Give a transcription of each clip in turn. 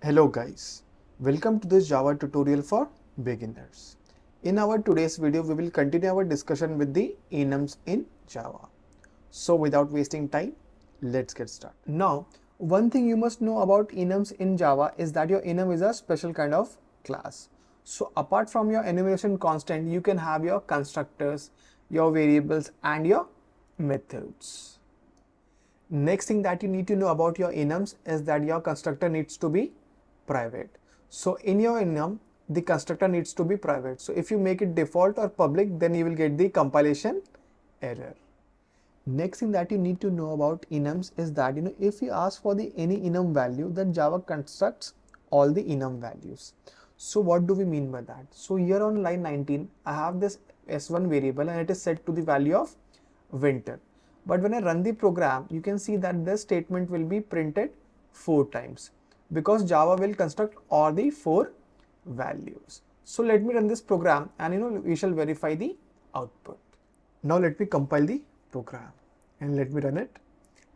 Hello guys, welcome to this Java tutorial for beginners. In our today's video, we will continue our discussion with the enums in Java. So without wasting time, let's get started. Now, one thing you must know about enums in Java is that your enum is a special kind of class. So apart from your enumeration constant, you can have your constructors, your variables and your methods. Next thing that you need to know about your enums is that your constructor needs to be private. So in your enum, the constructor needs to be private. So if you make it default or public, then you will get the compilation error. Next thing that you need to know about enums is that if you ask for the any enum value, then Java constructs all the enum values. So what do we mean by that? So here on line 19, I have this s1 variable and it is set to the value of winter. But when I run the program, you can see that this statement will be printed 4 times because Java will construct all the 4 values. So let me run this program and we shall verify the output. Now let me compile the program and let me run it.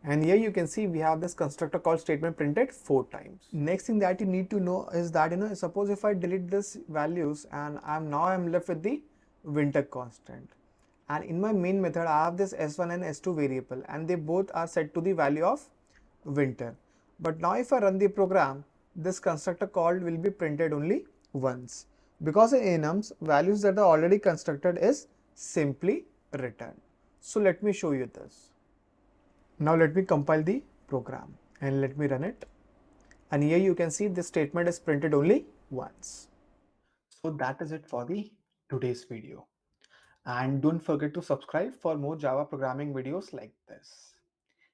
And here you can see we have this constructor called statement printed 4 times. Next thing that you need to know is that suppose if I delete this values and I'm left with the winter constant. And in my main method, I have this s1 and s2 variable and they both are set to the value of winter. But now if I run the program, this constructor called will be printed only once because in enums, values that are already constructed is simply returned. So let me show you this. Now let me compile the program and let me run it. And here you can see this statement is printed only once. So that is it for the today's video. And don't forget to subscribe for more Java programming videos like this.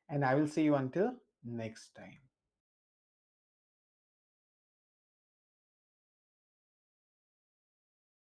And I will see you until next time.